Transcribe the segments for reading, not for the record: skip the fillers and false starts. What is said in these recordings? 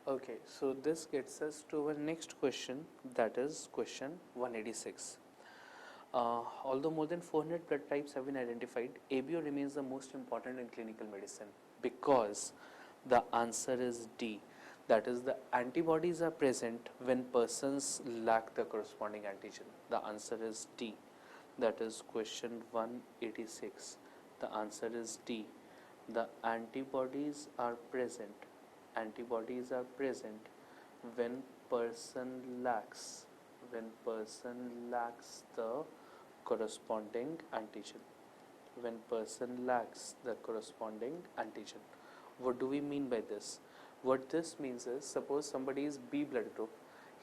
Okay, so this gets us to our next question, that is question 186. Although more than 400 blood types have been identified, ABO remains the most important in clinical medicine because the answer is D. That is, the antibodies are present when persons lack the corresponding antigen. The answer is D. That is question 186. The answer is D. The antibodies are present. Antibodies are present when person lacks the corresponding antigen. When person lacks the corresponding antigen. What do we mean by this? What this means is, suppose somebody is B blood group,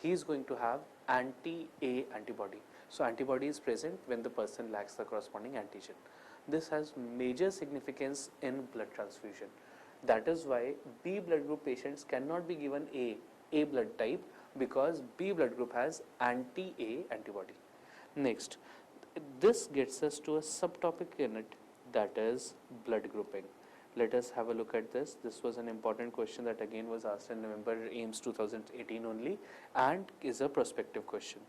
he is going to have anti-A antibody. So antibody is present when the person lacks the corresponding antigen. This has major significance in blood transfusion. That is why B blood group patients cannot be given A blood type, because B blood group has anti-A antibody. Next, this gets us to a subtopic in it, that is blood grouping. Let us have a look at this. This was an important question that again was asked in November AIMS 2018 only, and is a prospective question.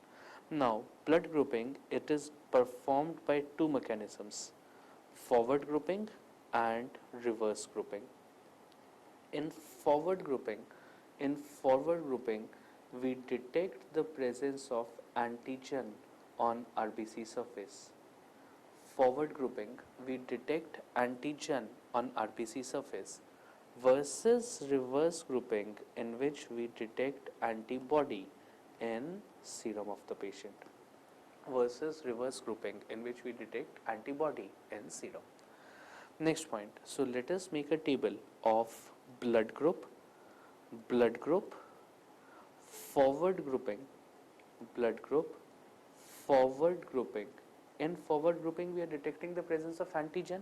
Now, blood grouping, it is performed by two mechanisms: forward grouping and reverse grouping. In forward grouping, we detect the presence of antigen on RBC surface. Forward grouping, we detect antigen on RBC surface, versus reverse grouping, in which we detect antibody in serum of the patient. Versus reverse grouping, in which we detect antibody in serum. Next point. So let us make a table of blood group, forward grouping, blood group, forward grouping. In forward grouping, we are detecting the presence of antigen.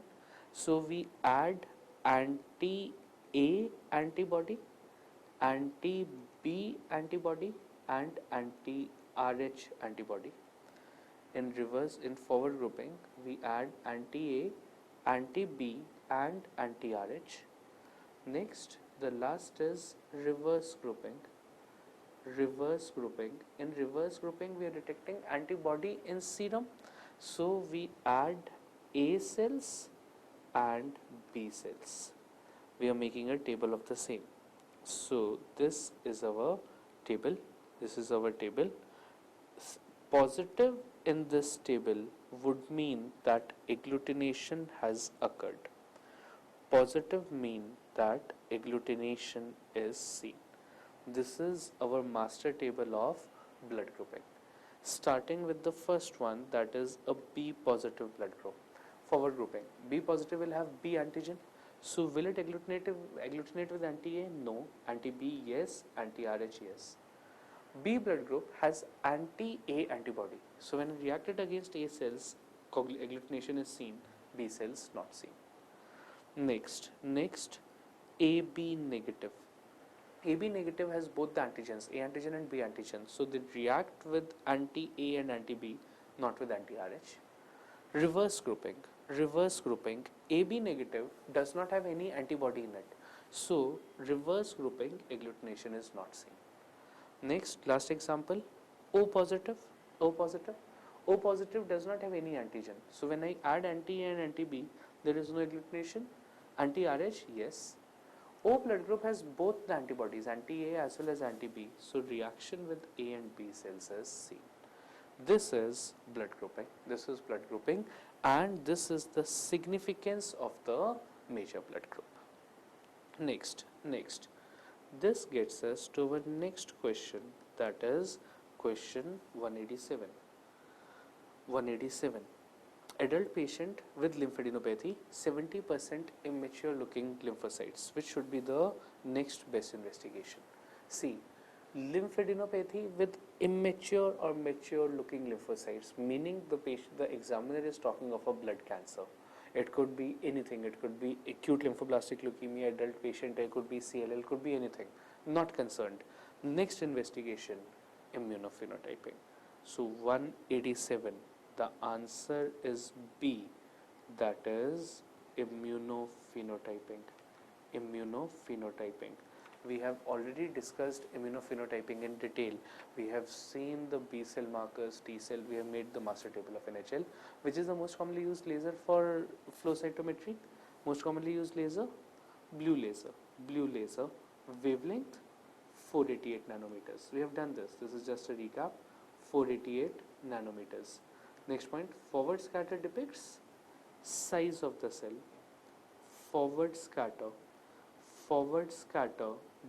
So we add anti-A antibody, anti-B antibody, and anti-RH antibody. In forward grouping, we add anti-A, anti-B, and anti-RH. Next, the last is reverse grouping. In reverse grouping, we are detecting antibody in serum. So we add A cells and B cells. We are making a table of the same. So this is our table. Positive in this table would mean that agglutination has occurred. Positive mean that agglutination is seen. This is our master table of blood grouping. Starting with the first one, that is a B positive blood group. Forward grouping. B positive will have B antigen. So will it agglutinate with anti-A? No. Anti-B, yes. Anti-RH, yes. B blood group has anti-A antibody. So when reacted against A cells, agglutination is seen. B cells not seen. Next, AB negative. AB negative has both the antigens, A antigen and B antigen. So they react with anti-A and anti-B, not with anti-RH. Reverse grouping, AB negative does not have any antibody in it. So reverse grouping, agglutination is not seen. Next, last example, O positive. O positive does not have any antigen. So when I add anti-A and anti-B, there is no agglutination. Anti-RH, yes. O blood group has both the antibodies, anti-A as well as anti-B. So reaction with A and B cells is seen. This is blood grouping, and this is the significance of the major blood group. Next, this gets us to our next question, that is question 187. Adult patient with lymphadenopathy, 70% immature looking lymphocytes, which should be the next best investigation. See, lymphadenopathy with immature or mature looking lymphocytes, meaning the examiner is talking of a blood cancer. It could be anything. It could be acute lymphoblastic leukemia, adult patient, it could be CLL, it could be anything. Not concerned. Next investigation, immunophenotyping. So 187, the answer is B, that is immunophenotyping. We have already discussed immunophenotyping in detail. We have seen the B cell markers, T cell, we have made the master table of NHL. Which is the most commonly used laser for flow cytometry? Most commonly used laser? Blue laser. Blue laser, wavelength 488 nanometers. We have done this. This is just a recap. 488 nanometers. Next point, forward scatter depicts size of the cell. Forward scatter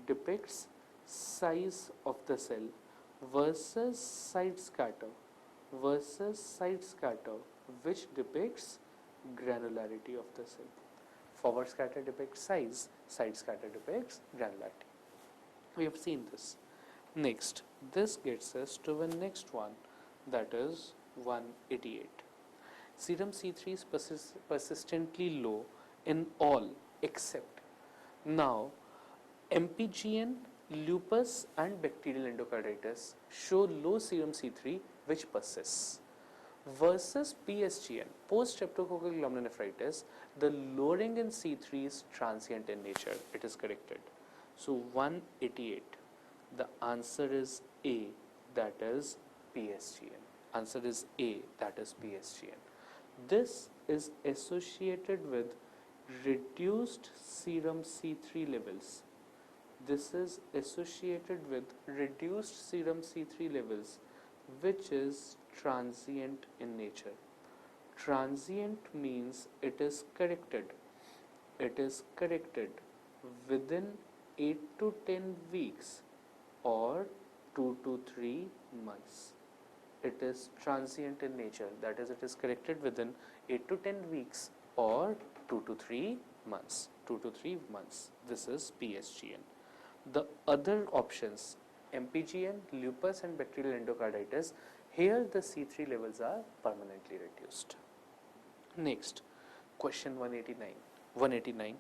depicts size of the cell versus side scatter which depicts granularity of the cell. Forward scatter depicts size, side scatter depicts granularity. We have seen this. Next, this gets us to the next one, that is 188. Serum C3 is persistently low in all except now MPGN, lupus and bacterial endocarditis show low serum C3 which persists versus PSGN, post-streptococcal glomerulonephritis, the lowering in C3 is transient in nature. It is corrected. So 188, the answer is A, that is PSGN. Answer is A, that is PSGN. This is associated with reduced serum C3 levels. This is associated with reduced serum C3 levels, which is transient in nature. Transient means it is corrected. It is corrected within 8 to 10 weeks or 2 to 3 months. It is transient in nature, that is, it is corrected within 8 to 10 weeks or 2 to 3 months. 2 to 3 months. This is PSGN. The other options, MPGN, lupus and bacterial endocarditis, here the C3 levels are permanently reduced. Next, question 189. 189.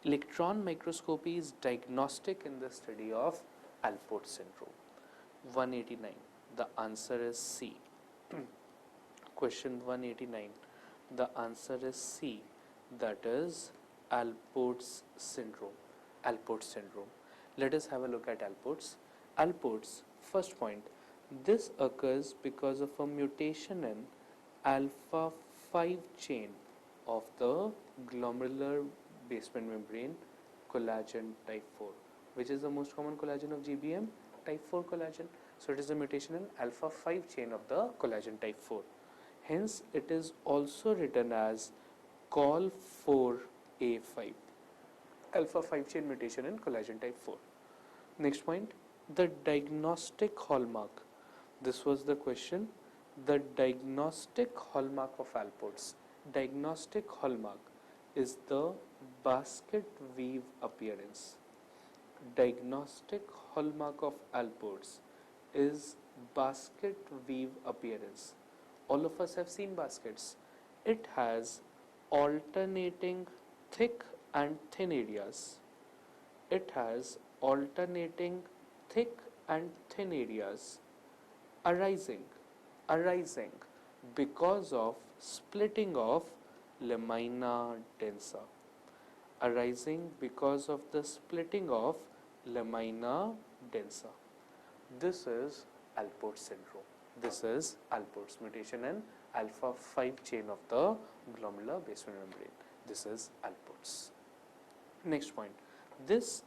Electron microscopy is diagnostic in the study of Alport syndrome. 189. The answer is C. Question 189. The answer is C. That is Alport's syndrome. Alport syndrome. Let us have a look at Alport's. Alport's, first point, this occurs because of a mutation in alpha 5 chain of the glomerular basement membrane collagen type 4. Which is the most common collagen of GBM? Type 4 collagen. So it is a mutation in alpha 5 chain of the collagen type 4. Hence it is also written as col4a5. Alpha 5 chain mutation in collagen type 4. Next point, the diagnostic hallmark. This was the question. The diagnostic hallmark of Alport's. Diagnostic hallmark is the basket weave appearance. Diagnostic hallmark of Alport's is basket weave appearance. All of us have seen baskets. It has alternating thick and thin areas. It has alternating thick and thin areas arising because of splitting of lamina densa. Arising because of the splitting of lamina densa. This is Alport syndrome. This is Alport's mutation in alpha 5 chain of the glomerular basement membrane. This is Alport's. Next point. This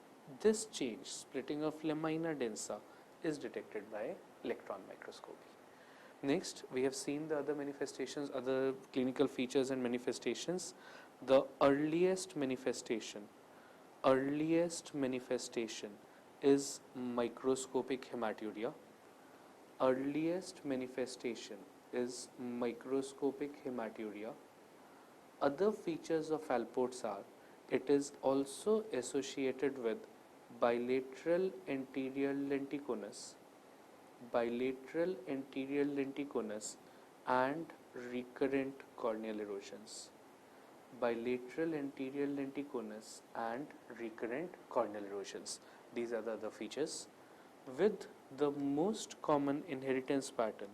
change, splitting of lamina densa, is detected by electron microscopy. Next, we have seen the other manifestations, other clinical features and manifestations. The earliest manifestation is microscopic hematuria. Earliest manifestation is microscopic hematuria. Other features of Alport's are, it is also associated with bilateral anterior lenticonus and recurrent corneal erosions. Bilateral anterior lenticonus and recurrent corneal erosions. These are the other features. With the most common inheritance pattern.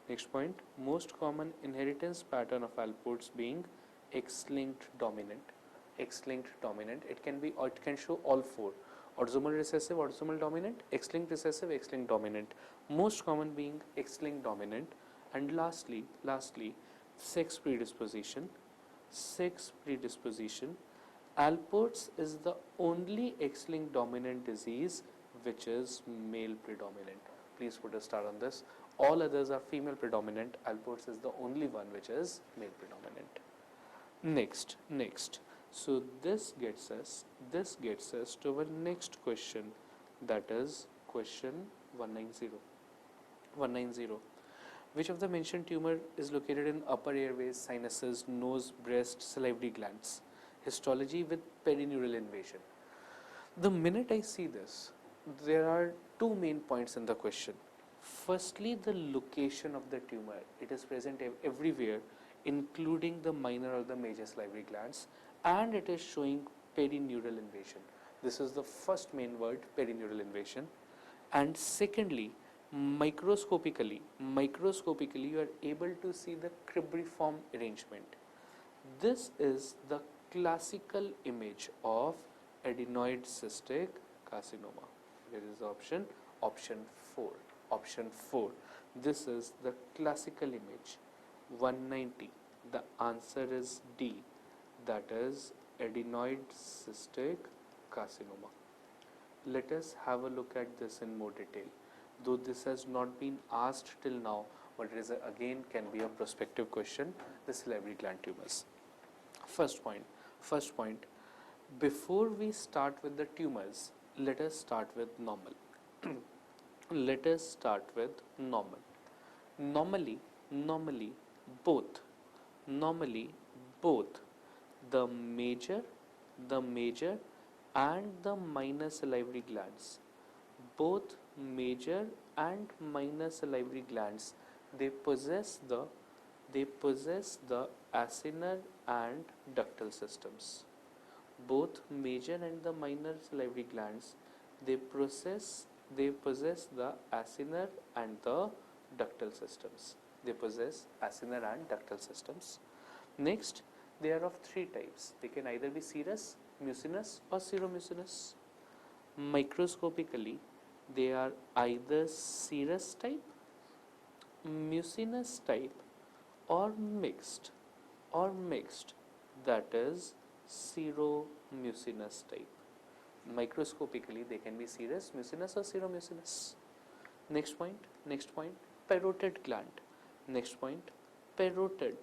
Next point, most common inheritance pattern of Alport's being X-linked dominant. X-linked dominant. It can be, or it can show all four, Autosomal recessive, autosomal dominant, X-linked recessive, X-linked dominant. Most common being X-linked dominant. And lastly, sex predisposition. Sex predisposition. Alport's is the only X-linked dominant disease which is male predominant. Please put a star on this. All others are female predominant. Alport's is the only one which is male predominant. Next. So this gets us to our next question, that is question 190. 190. Which of the mentioned tumor is located in upper airways, sinuses, nose, breast, salivary glands? Histology with perineural invasion. The minute I see this, there are two main points in the question. Firstly, the location of the tumor. It is present everywhere, including the minor or the major salivary glands, and it is showing perineural invasion. This is the first main word, perineural invasion. And secondly, microscopically you are able to see the cribriform arrangement. This is the classical image of adenoid cystic carcinoma. Here is the option 4. This is the classical image. 190. The answer is D, that is adenoid cystic carcinoma. Let us have a look at this in more detail. Though this has not been asked till now, but it is again can be a prospective question, the salivary gland tumors. First point, before we start with the tumors, let us start with normal. Normally, both the major and the minor salivary glands, both major and minor salivary glands, they possess the acinar and ductal systems. Both major and the minor salivary glands, they possess the acinar and the ductal systems. Next, they are of three types. They can either be serous, mucinous or seromucinous. Microscopically, they are either serous type, mucinous type, or mixed, that is seromucinous type. Microscopically, they can be serous, mucinous or seromucinous. Next point, parotid gland. Parotid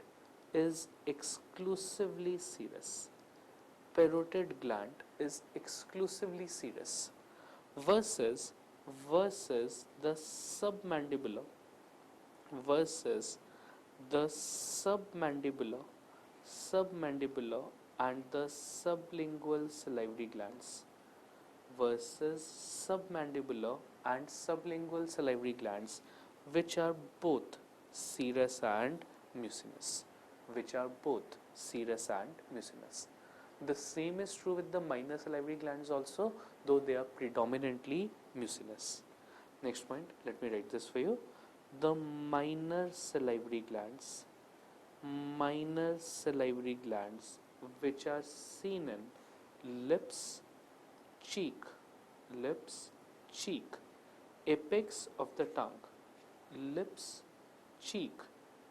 is exclusively serous. Parotid gland is exclusively serous versus the submandibular and the sublingual salivary glands, which are both serous and mucinous. The same is true with the minor salivary glands also, though they are predominantly mucinous. Next point, let me write this for you. The minor salivary glands which are seen in lips, cheek, apex of the tongue,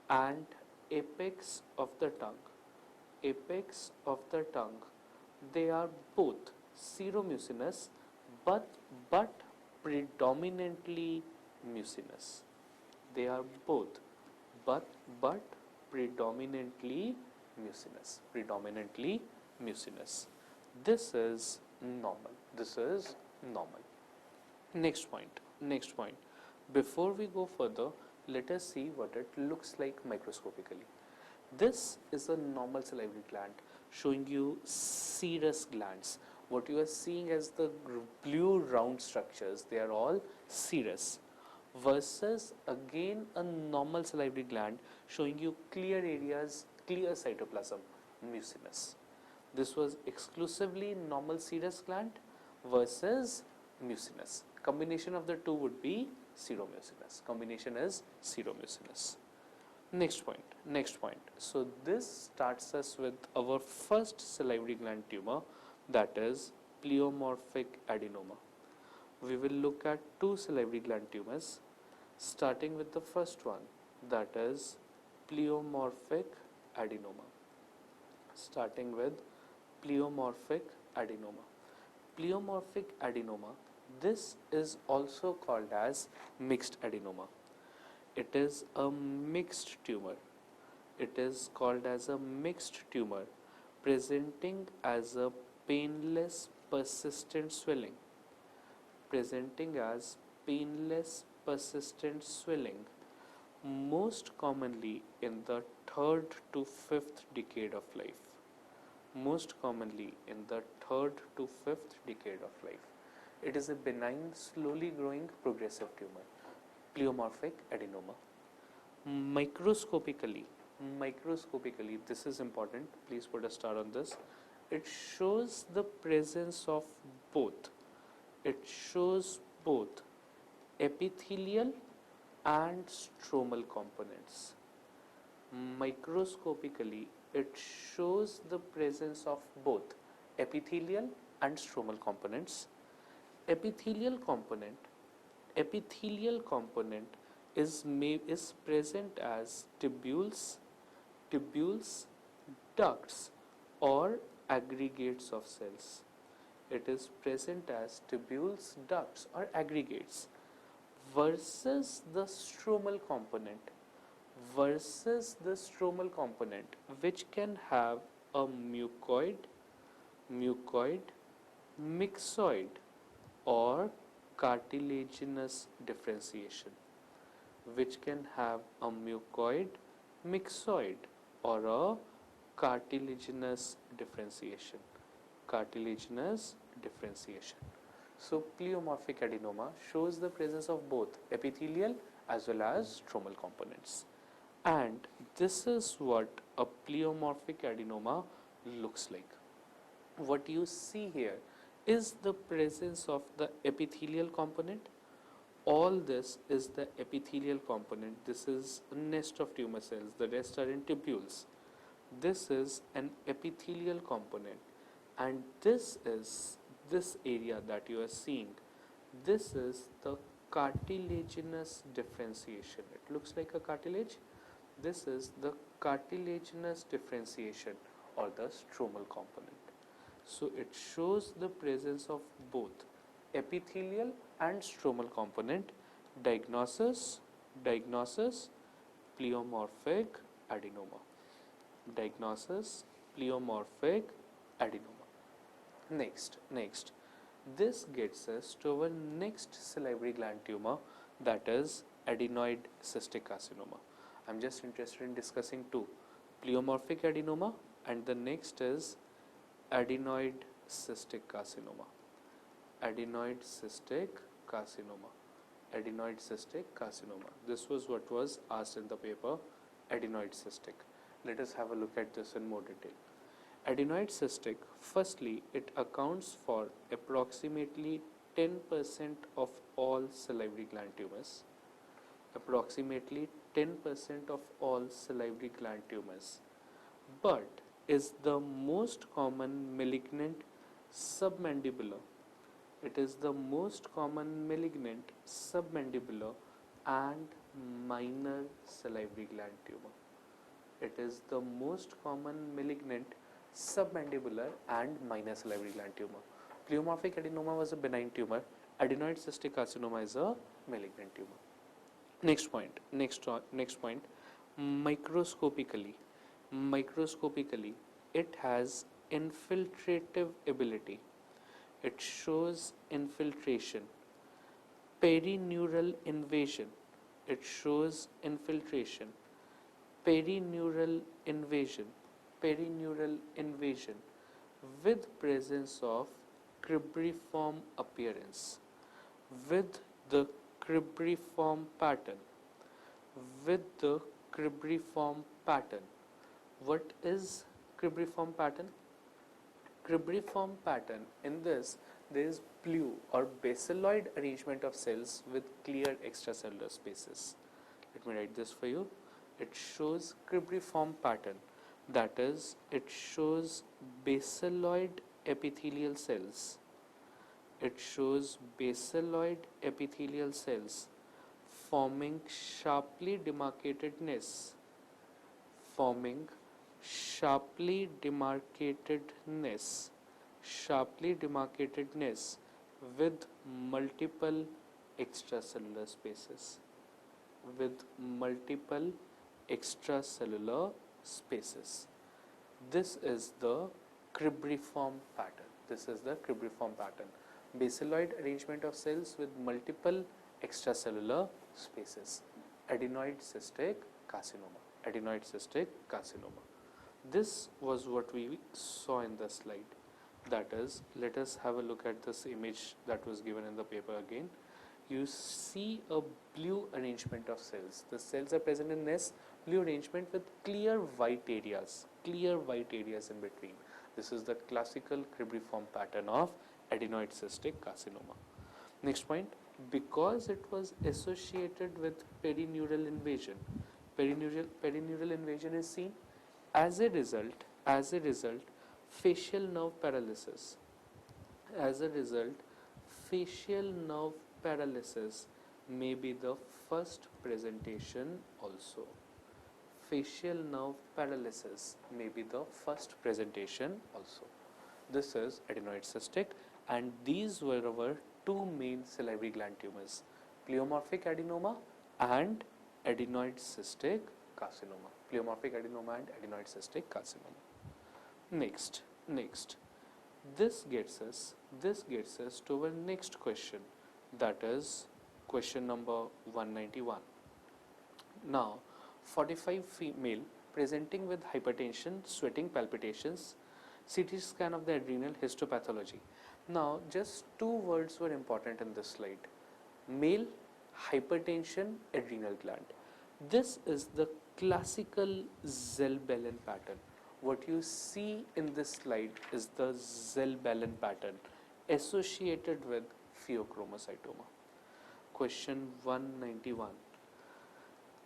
and apex of the tongue, they are both seromucinous but predominantly mucinous. Predominantly mucinous. This is normal. Next point. Before we go further, let us see what it looks like microscopically. This is a normal salivary gland showing you serous glands. What you are seeing as the blue round structures, they are all serous, versus again a normal salivary gland showing you clear areas, clear cytoplasm, mucinous. This was exclusively normal serous gland versus mucinous. Combination of the two would be seromucinous. Next point. So this starts us with our first salivary gland tumor, that is pleomorphic adenoma. We will look at two salivary gland tumors, starting with the first one, that is pleomorphic adenoma. Starting with pleomorphic adenoma. Pleomorphic adenoma, this is also called as mixed adenoma. It is a mixed tumor. It is called as a mixed tumor, presenting as a painless persistent swelling. Presenting as painless persistent swelling, most commonly in the 3rd to 5th decade of life. Most commonly in the 3rd to 5th decade of life. It is a benign, slowly growing progressive tumor, pleomorphic adenoma. Microscopically, this is important, please put a star on this. It shows the presence of both. It shows both epithelial and stromal components. Microscopically, it shows the presence of both epithelial and stromal components. Epithelial component is present as tubules, ducts, or aggregates of cells. It is present as tubules, ducts, or aggregates, versus the stromal component, which can have a mucoid, myxoid, or cartilaginous differentiation, which can have a mucoid, myxoid, or a cartilaginous differentiation. So pleomorphic adenoma shows the presence of both epithelial as well as stromal components. And this is what a pleomorphic adenoma looks like. What you see here is the presence of the epithelial component. All this is the epithelial component. This is a nest of tumor cells. The rest are in tubules. This is an epithelial component, and this is this area that you are seeing. This is the cartilaginous differentiation. It looks like a cartilage. This is the cartilaginous differentiation, or the stromal component. So it shows the presence of both epithelial and stromal component. Diagnosis, pleomorphic adenoma. Diagnosis, pleomorphic adenoma. Next, this gets us to our next salivary gland tumor, that is adenoid cystic carcinoma. I'm just interested in discussing two, pleomorphic adenoma, and the next is adenoid cystic carcinoma. Adenoid cystic carcinoma. This was what was asked in the paper, adenoid cystic. Let us have a look at this in more detail. Adenoid cystic, firstly, it accounts for approximately 10% of all salivary gland tumors. Approximately 10% of all salivary gland tumors, but is the most common malignant submandibular. It is the most common malignant submandibular and minor salivary gland tumor. It is the most common malignant submandibular and minor salivary gland tumor. Pleomorphic adenoma was a benign tumor. Adenoid cystic carcinoma is a malignant tumor. Next point. Microscopically, it has infiltrative ability. It shows infiltration. Perineural invasion. It shows infiltration. Perineural invasion with presence of cribriform appearance, with the cribriform pattern. What is cribriform pattern? Cribriform pattern, in this there is blue or baseloid arrangement of cells with clear extracellular spaces. Let me write this for you. It shows cribriform pattern, that is, it shows baseloid epithelial cells It shows baseloid epithelial cells forming sharply demarcated nests, forming sharply demarcated nests, sharply demarcated nests with multiple extracellular spaces, with multiple extracellular spaces. This is the cribriform pattern. This is the cribriform pattern. Baseloid arrangement of cells with multiple extracellular spaces. Adenoid cystic carcinoma. Adenoid cystic carcinoma. This was what we saw in the slide. That is, let us have a look at this image that was given in the paper again. You see a blue arrangement of cells. The cells are present in nests, blue arrangement with clear white areas in between. This is the classical cribriform pattern of adenoid cystic carcinoma. Next point, because it was associated with perineural invasion, perineural invasion is seen. As a result, facial nerve paralysis. As a result, facial nerve paralysis may be the first presentation also. Facial nerve paralysis may be the first presentation also. This is adenoid cystic, and these were our two main salivary gland tumors, pleomorphic adenoma and adenoid cystic carcinoma. Pleomorphic adenoma and adenoid cystic carcinoma. Next, this gets us to our next question, that is question number 191. Now, 45 female presenting with hypertension, sweating, palpitations, CT scan of the adrenal, histopathology. Now, just two words were important in this slide: male, hypertension, adrenal gland. This is the classical Zell-Bellen pattern. What you see in this slide is the Zell-Bellen pattern associated with Pheochromocytoma. Question 191.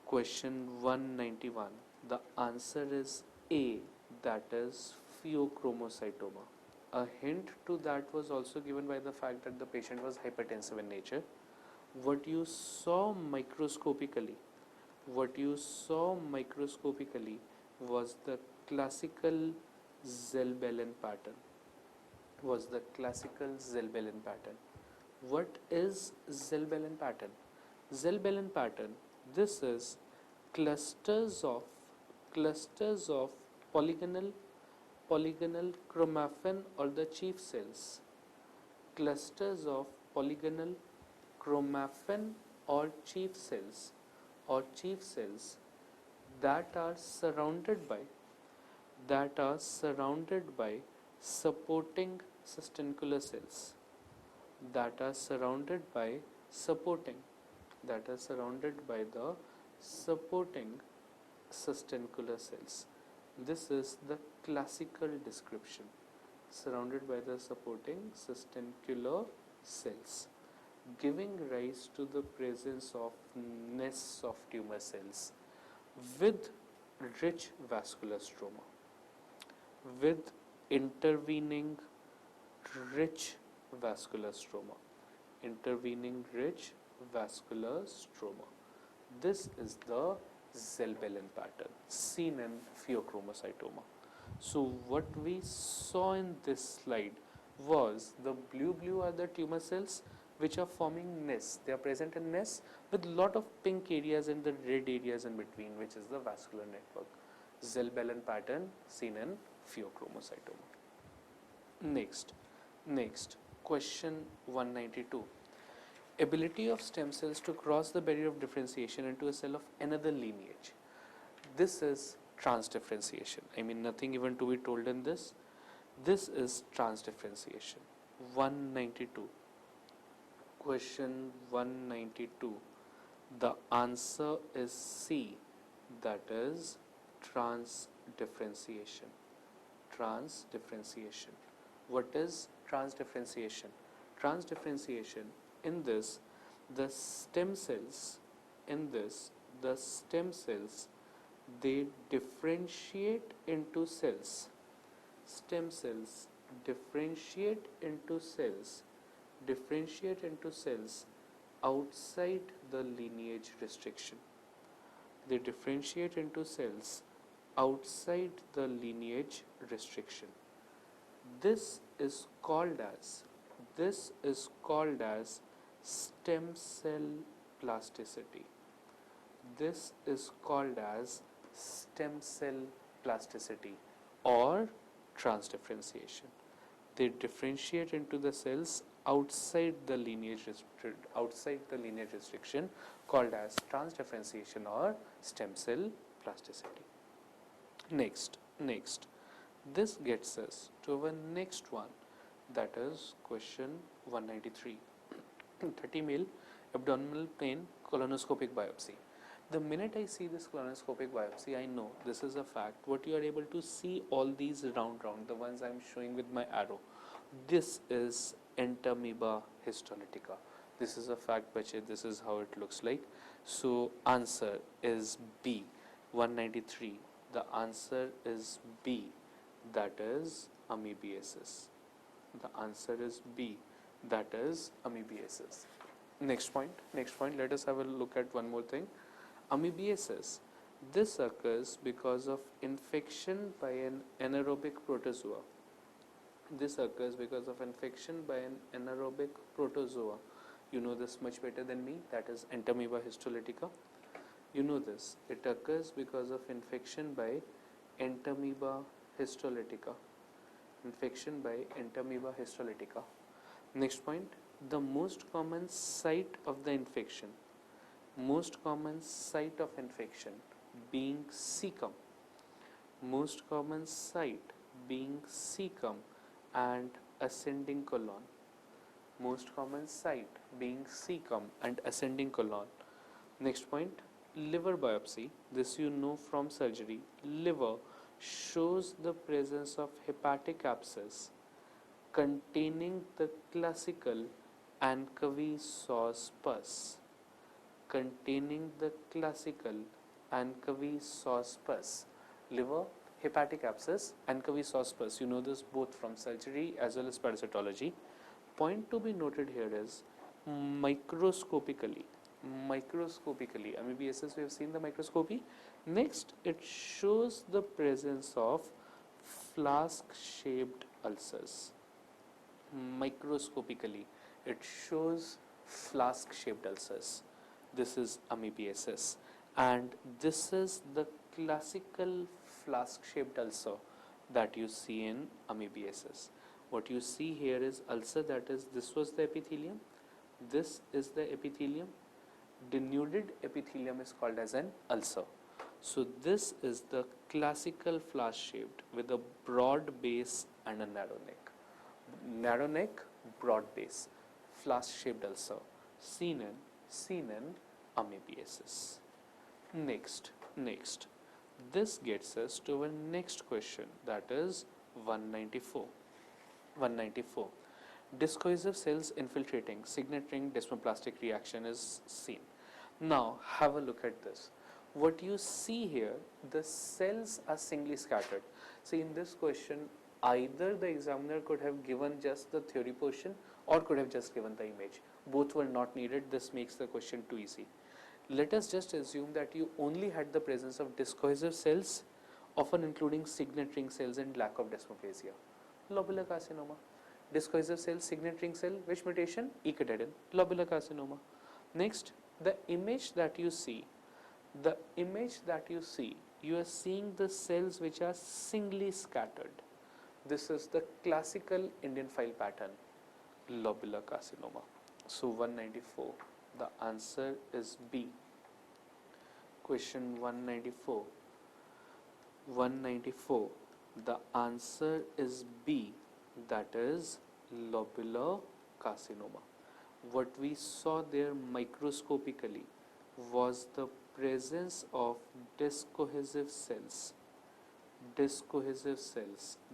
Question 191. The answer is A, that is Pheochromocytoma. A hint to that was also given by the fact that the patient was hypertensive in nature. What you saw microscopically was the classical Zell-Bellen pattern. What is Zell-Bellen pattern? Zell-Bellen pattern, this is clusters of polygonal chromaffin or the chief cells. Clusters of polygonal chromaffin or chief cells that are surrounded by supporting sustenicular cells, that are surrounded by the supporting sustenicular cells. This is the classical description: surrounded by the supporting sustenicular cells, giving rise to the presence of nests of tumor cells with rich vascular stroma, with intervening rich vascular stroma. This is the Zell-Bellen pattern seen in Pheochromocytoma. So what we saw in this slide was the blue are the tumor cells which are forming nests. They are present in nests with lot of pink areas and the red areas in between, which is the vascular network. Zell-Bellen pattern seen in Pheochromocytoma. Next, question 192. Ability of stem cells to cross the barrier of differentiation into a cell of another lineage. This is transdifferentiation. I mean, nothing even to be told in this. This is transdifferentiation. 192. Question 192. The answer is C, that is transdifferentiation. What is transdifferentiation? Transdifferentiation, in this, the stem cells, they differentiate into cells. Stem cells differentiate into cells differentiate into cells outside the lineage restriction. They differentiate into cells outside the lineage restriction. This is called as stem cell plasticity. This is called as stem cell plasticity or transdifferentiation. They differentiate into the cells outside the lineage restriction called as transdifferentiation or stem cell plasticity. Next, this gets us to our next one, that is question 193. 30 male abdominal pain colonoscopic biopsy. The minute I see this colonoscopic biopsy, I know this is a fact. What you are able to see, all these round, the ones I am showing with my arrow, this is Entamoeba histolytica. This is a fact, bache. This is how it looks like. So answer is B, 193. The answer is B, that is Amebiasis. The answer is B, that is Amebiasis. Next point, let us have a look at one more thing. Amebiasis, this occurs because of infection by an anaerobic protozoa. This occurs because of infection by an anaerobic protozoa. You know this much better than me, that is Entamoeba histolytica. You know this, it occurs because of infection by Entamoeba histolytica. Infection by Entamoeba histolytica. Next point, the most common site of the infection, being cecum. Most common site being cecum and ascending colon. Most common site being cecum and ascending colon. Next point, liver biopsy. This you know from surgery. Liver shows the presence of hepatic abscess containing the classical anchovy sauce pus. Liver, hepatic abscess, anchovy sauce pus. You know this both from surgery as well as parasitology. Point to be noted here is microscopically. Amebiasis, we have seen the microscopy. Next, it shows the presence of flask-shaped ulcers. Microscopically, it shows flask-shaped ulcers. This is Amebiasis, and this is the classical flask-shaped ulcer that you see in Amebiasis. What you see here is ulcer, that is, this was the epithelium, this is the epithelium. Denuded epithelium is called as an ulcer. So this is the classical flask-shaped with a broad base and a narrow neck. Narrow neck, broad base, flask-shaped ulcer seen in Amebiasis. Next, this gets us to our next question, that is 194. Discoesive cells infiltrating, signaling desmoplastic reaction is seen. Now have a look at this. What you see here, the cells are singly scattered. See, in this question, either the examiner could have given just the theory portion or could have just given the image. Both were not needed. This makes the question too easy. Let us just assume that you only had the presence of discoesive cells, often including signet ring cells and lack of desmoplasia. Lobular carcinoma. Discoesive cell, signet ring cell, which mutation? Ecadendin. Lobular carcinoma. Next, the image that you see, you are seeing the cells which are singly scattered. This is the classical Indian file pattern, lobular carcinoma. So 194, the answer is B. Question 194. The answer is B, that is lobular carcinoma. What we saw there microscopically was the presence of discoesive cells.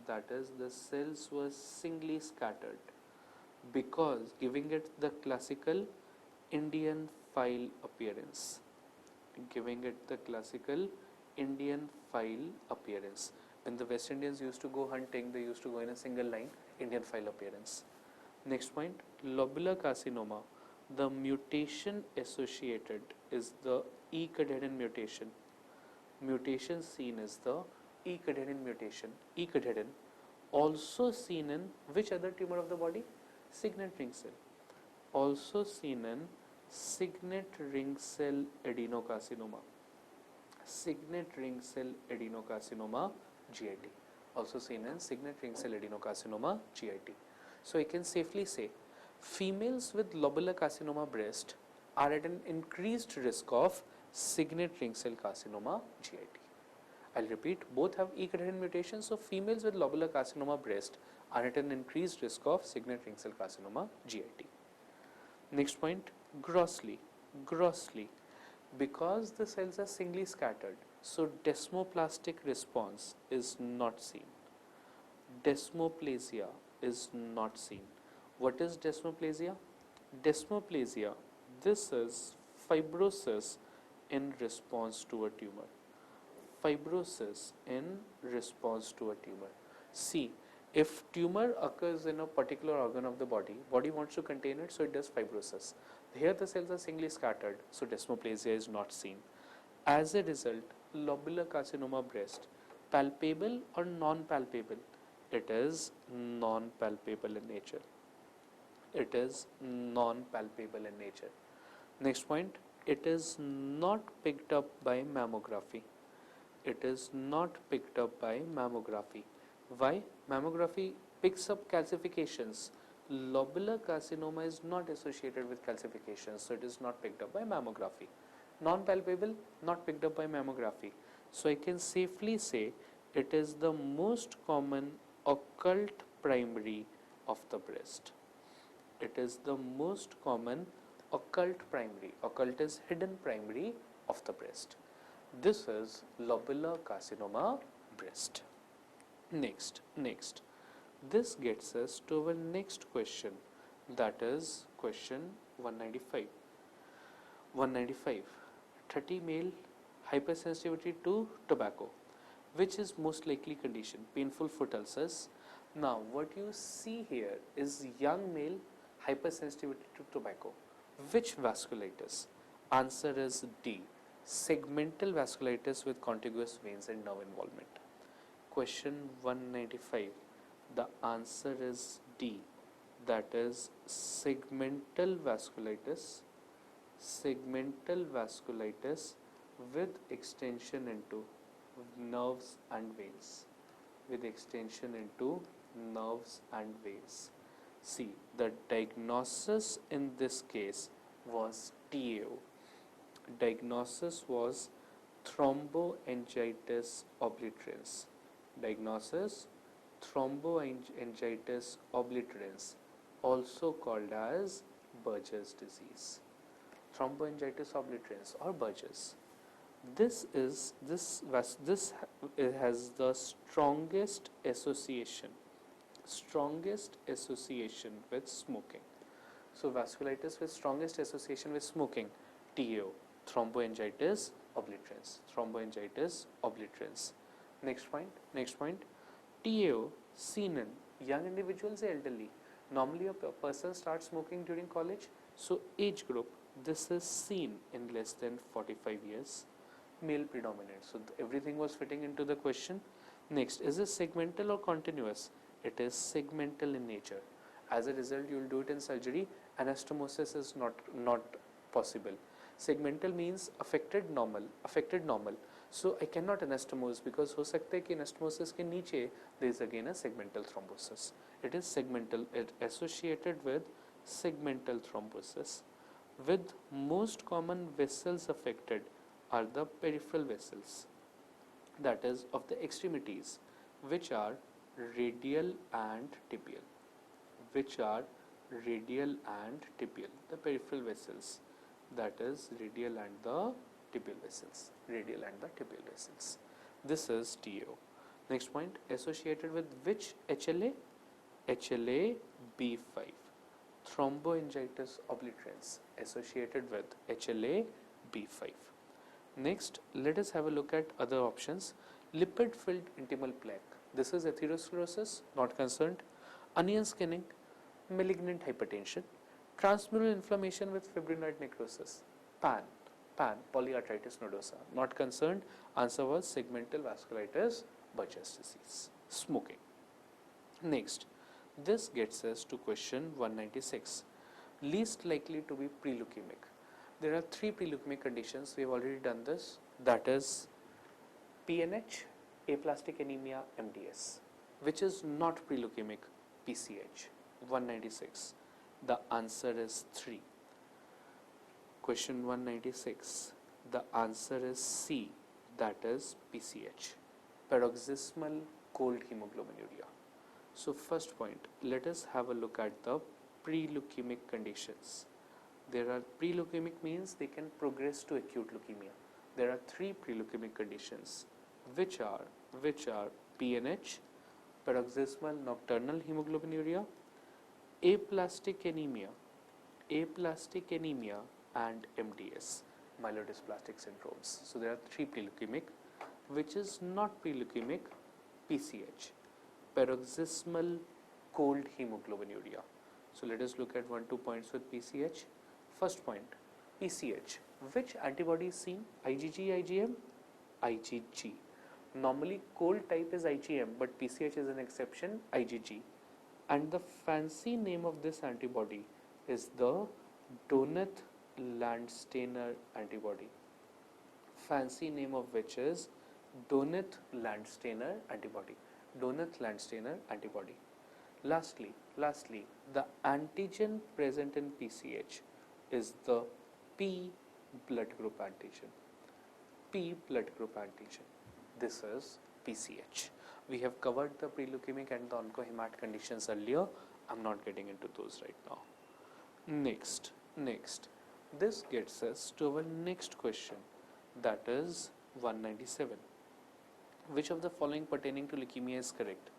That is, the cells were singly scattered, because giving it the classical Indian file appearance. When the West Indians used to go hunting, they used to go in a single line, Indian file appearance. Next point, lobular carcinoma, the mutation associated is the E-cadherin mutation. Mutation seen is the E-cadherin mutation. E-cadherin also seen in which other tumor of the body? Signet ring cell. Also seen in signet ring cell adenocarcinoma. Signet ring cell adenocarcinoma, GIT. Also seen in signet ring cell adenocarcinoma, GIT. So I can safely say females with lobular carcinoma breast are at an increased risk of signet ring cell carcinoma, GIT. I'll repeat, both have E-cadherin mutations, so females with lobular carcinoma breast are at an increased risk of signet ring cell carcinoma, GIT. Next point, grossly. Because the cells are singly scattered, so desmoplastic response is not seen. Desmoplasia is not seen. What is desmoplasia? Desmoplasia, this is fibrosis in response to a tumor. Fibrosis in response to a tumor. See, if tumor occurs in a particular organ of the body wants to contain it, so it does fibrosis. Here the cells are singly scattered, so desmoplasia is not seen. As a result, lobular carcinoma breast, palpable or non-palpable? It is non-palpable in nature. It is non-palpable in nature. Next point, it is not picked up by mammography. It is not picked up by mammography. Why? Mammography picks up calcifications. Lobular carcinoma is not associated with calcifications, so it is not picked up by mammography. Non-palpable, not picked up by mammography. So I can safely say it is the most common occult primary of the breast. It is the most common occult primary. Occult is hidden primary of the breast. This is lobular carcinoma breast. Next. This gets us to our next question, that is question 195. 30 male, hypersensitivity to tobacco. Which is most likely condition? Painful foot ulcers. Now what you see here is young male, hypersensitivity to tobacco. Which vasculitis? Answer is D. Segmental vasculitis with contiguous veins and nerve involvement. Question 195. The answer is D. That is segmental vasculitis. Segmental vasculitis with extension into nerves and veins. With extension into nerves and veins. See, the diagnosis in this case was TAO. Diagnosis was thromboangiitis obliterans. Diagnosis thromboangiitis obliterans, also called as Buerger's disease. Thromboangiitis obliterans or Buerger's. This has the strongest association with smoking. So vasculitis with strongest association with smoking, TAO, thromboangiitis obliterans. Next point, TAO seen in young individuals or elderly. Normally a person starts smoking during college, so age group, this is seen in less than 45 years, male predominant. So everything was fitting into the question. Next, is this segmental or continuous? It is segmental in nature. As a result, you will do it in surgery. Anastomosis is not possible. Segmental means affected normal. So I cannot anastomose because हो सकता है कि anastomosis के नीचे there is again a segmental thrombosis. It is segmental, it associated with segmental thrombosis. With most common vessels affected are the peripheral vessels, that is of the extremities, which are radial and tibial. The peripheral vessels, that is radial and the tibial vessels. This is TAO. Next point, associated with which HLA? HLA B5. Thromboangiitis obliterans associated with HLA B5. Next, let us have a look at other options. Lipid-filled intimal plaque. This is atherosclerosis, not concerned. Onion skinning, malignant hypertension, Transmural inflammation with fibrinoid necrosis. PAN. PAN, polyarthritis nodosa. Not concerned. Answer was segmental vasculitis, Buerger's disease. Smoking. Next, this gets us to question 196. Least likely to be preleukemic. There are three preleukemic conditions. We have already done this. That is PNH, aplastic anemia, MDS. Which is not preleukemic? PCH. 196. The answer is 3. Question 196. The answer is C. That is PCH. Paroxysmal cold hemoglobinuria. So first point, let us have a look at the preleukemic conditions. There are preleukemic means they can progress to acute leukemia. There are three preleukemic conditions which are PNH, paroxysmal nocturnal hemoglobinuria, aplastic anemia and MDS, myelodysplastic syndromes. So there are three preleukemic. Which is not preleukemic? PCH, paroxysmal cold hemoglobinuria. So let us look at 1-2 points with PCH. First point, PCH. Which antibody is seen? IgG, IgM? IgG. Normally cold type is IgM, but PCH is an exception, IgG. And the fancy name of this antibody is the Doneth-Landsteiner antibody. Fancy name of which is Doneth-Landsteiner antibody. Doneth-Landsteiner antibody. Lastly, the antigen present in PCH is the P blood group antigen. P blood group antigen. This is PCH. We have covered the preleukemic and the oncohemat conditions earlier. I'm not getting into those right now. Next. This gets us to our next question, that is 197. Which of the following pertaining to leukemia is correct?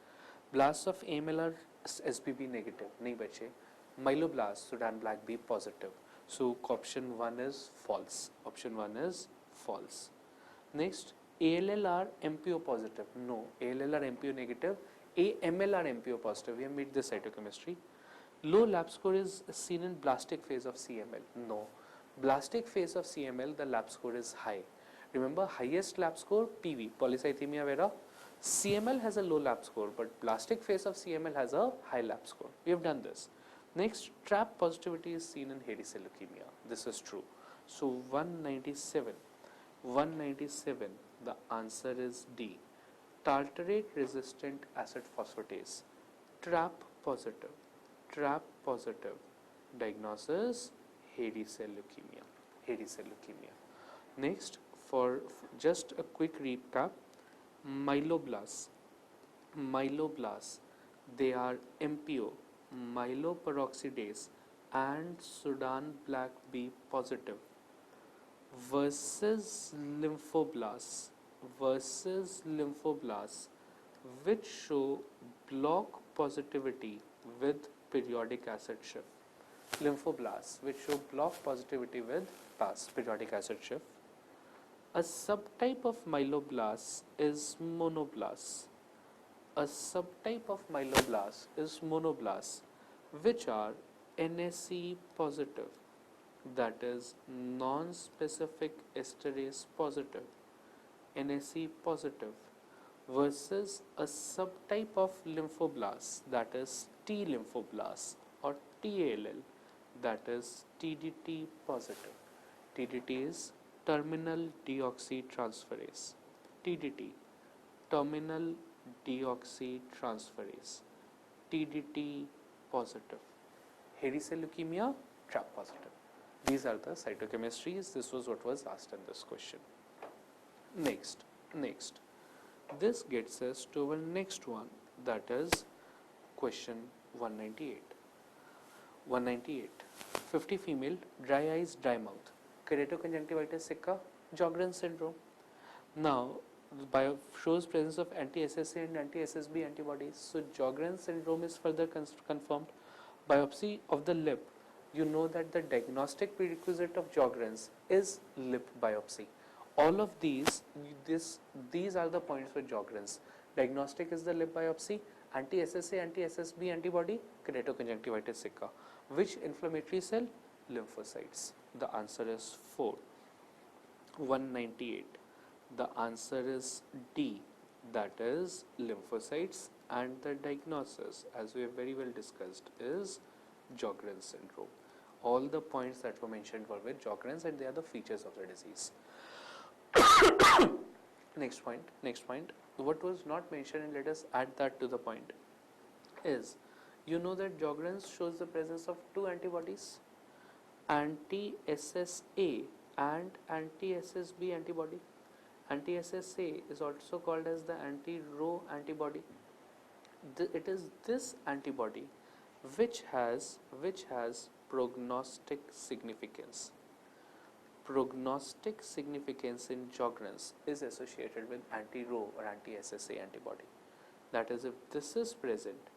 Blasts of AML are SBB negative. नहीं बचे. Myeloblast Sudan black B positive. So option 1 is false. Next, ALL are MPO positive. No, ALL are MPO negative. AML are MPO positive. We have made this cytochemistry. Low lab score is seen in blastic phase of CML. No, blastic phase of CML the lab score is high. Remember, highest lab score PV, polycythemia vera. CML has a low lab score, but blastic phase of CML has a high lab score. We have done this. Next, trap positivity is seen in hairy cell leukemia. This is true. So 197, the answer is D. Tartrate resistant acid phosphatase. Trap positive. Diagnosis, hairy cell leukemia. Next, for just a quick recap, myeloblasts, they are MPO, myeloperoxidase and Sudan black B positive versus lymphoblasts which show block positivity with periodic acid shift. Lymphoblasts which show block positivity with periodic acid shift. A subtype of myeloblasts is monoblasts. Which are NSE positive, that is non-specific esterase positive, NSE positive, versus a subtype of lymphoblasts, that is T lymphoblasts or TALL, that is TDT positive. TDT is terminal deoxytransferase. TDT, terminal deoxytransferase. TDT positive. Hairy cell leukemia, trap positive. These are the cytochemistries. This was what was asked in this question. Next. This gets us to our next one, that is question 198. 50 female, dry eyes, dry mouth. Keratoconjunctivitis sicca, Sjgren syndrome. Now, shows presence of anti-SSA and anti-SSB antibodies. So Sjgren syndrome is further confirmed. Biopsy of the lip. You know that the diagnostic prerequisite of Sjgren's is lip biopsy. All of these are the points for Sjgren's. Diagnostic is the lip biopsy, anti-SSA, anti-SSB antibody, keratoconjunctivitis sicca. Which inflammatory cell? Lymphocytes. The answer is 4. 198. The answer is D, that is lymphocytes, and the diagnosis, as we have very well discussed, is Sjgren syndrome. All the points that were mentioned were with Sjgren's and they are the features of the disease. Next point. What was not mentioned, and let us add that to the point, is you know that Sjgren's shows the presence of two antibodies, anti-SSA and anti-SSB antibody. Anti-SSA is also called as the anti-Rho antibody. It is this antibody which has prognostic significance. Prognostic significance in Sjgren's is associated with anti-Rho or anti-SSA antibody. That is, if this is present,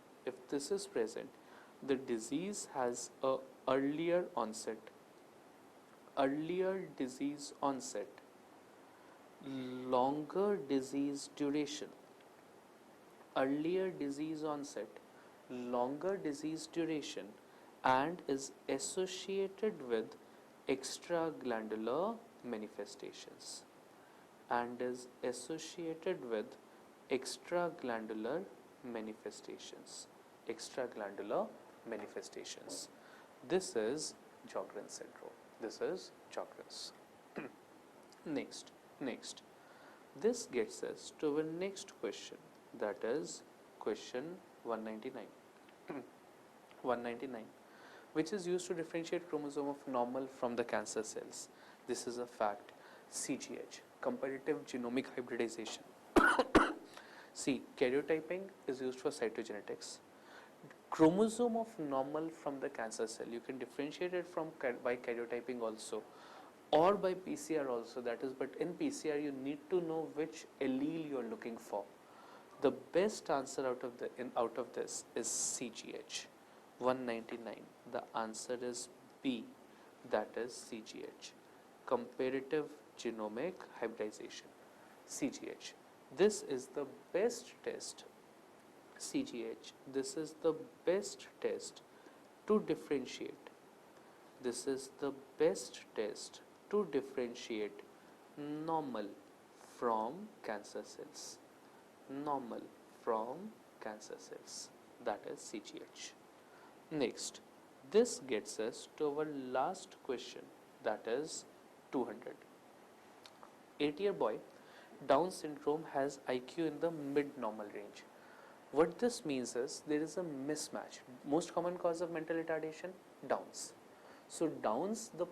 the disease has a earlier disease onset, longer disease duration, earlier disease onset, longer disease duration, and is associated with extraglandular manifestations, This is Sjgren syndrome. This is Sjgren's. Next. This gets us to our next question, that is question 199. 199, which is used to differentiate chromosome of normal from the cancer cells. This is a fact. CGH, comparative genomic hybridization. See, karyotyping is used for cytogenetics. Chromosome of normal from the cancer cell, you can differentiate it from by karyotyping also, or by PCR also, that is, but in PCR you need to know which allele you are looking for. The best answer out of this is CGH. 199. The answer is B, that is CGH, comparative genomic hybridization. CGH. This is the best test. CGH. This is the best test to differentiate. Normal from cancer cells. That is CGH. Next, this gets us to our last question, that is 200. 8-year boy, Down syndrome, has IQ in the mid-normal range. What this means is there is a mismatch. Most common cause of mental retardation, Downs. So Downs, the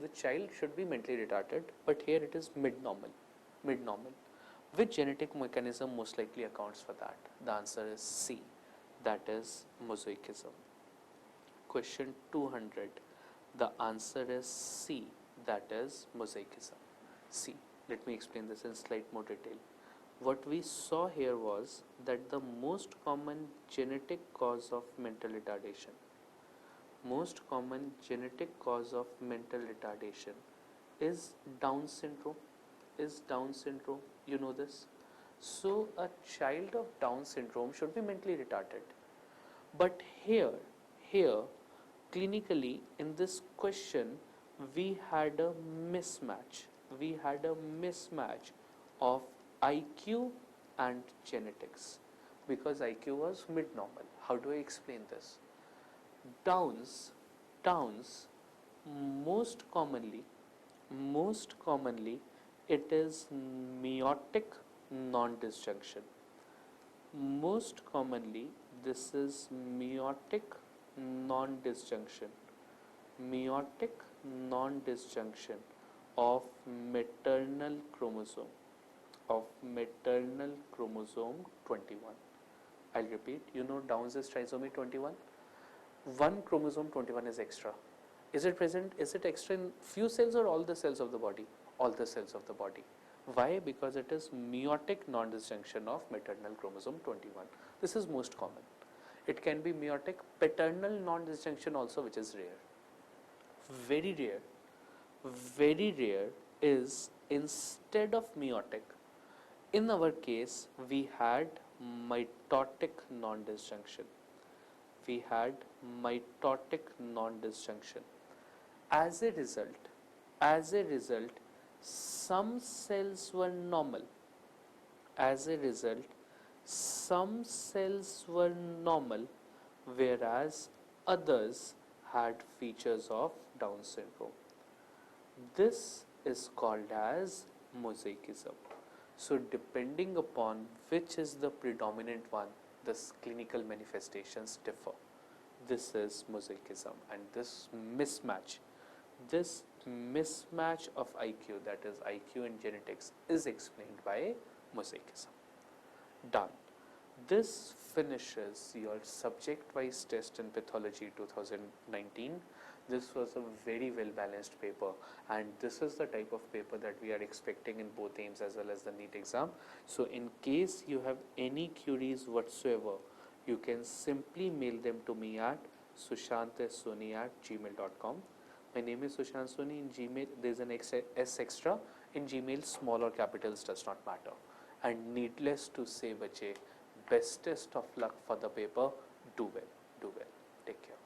child should be mentally retarded, but here it is mid-normal. Which genetic mechanism most likely accounts for that? The answer is C, that is mosaicism. Question 200. The answer is C, that is mosaicism. C. Let me explain this in slight more detail. What we saw here was that the most common genetic cause of mental retardation is Down syndrome. You know this. So a child of Down syndrome should be mentally retarded. But here, clinically, in this question, we had a mismatch. Of IQ and genetics, because IQ was mid-normal. How do I explain this? Downs, most commonly, it is meiotic non-disjunction. Most commonly, this is meiotic non-disjunction of maternal chromosome 21. I'll repeat. You know Downs is trisomy 21. One chromosome 21 is extra. Is it present? Is it extra in few cells or all the cells of the body? All the cells of the body. Why? Because it is meiotic non-disjunction of maternal chromosome 21. This is most common. It can be meiotic paternal non-disjunction also, which is rare. Very rare is instead of meiotic. In our case, we had mitotic non-disjunction. we had mitotic non-disjunction. As a result, some cells were normal. As a result, some cells were normal, whereas others had features of Down syndrome. This is called as mosaicism. So depending upon which is the predominant one, the clinical manifestations differ. This is mosaicism, and this mismatch of IQ, that is IQ and genetics, is explained by mosaicism. Done. This finishes your subject-wise test in pathology 2019. This was a very well balanced paper, and this is the type of paper that we are expecting in both AIMS as well as the NEET exam. So in case you have any queries whatsoever, you can simply mail them to me at sushant@gmail.com. My name is Sushant Soni. In Gmail there is an S extra. In Gmail, small or capitals does not matter. And needless to say, bache, bestest of luck for the paper. Do well. Take care.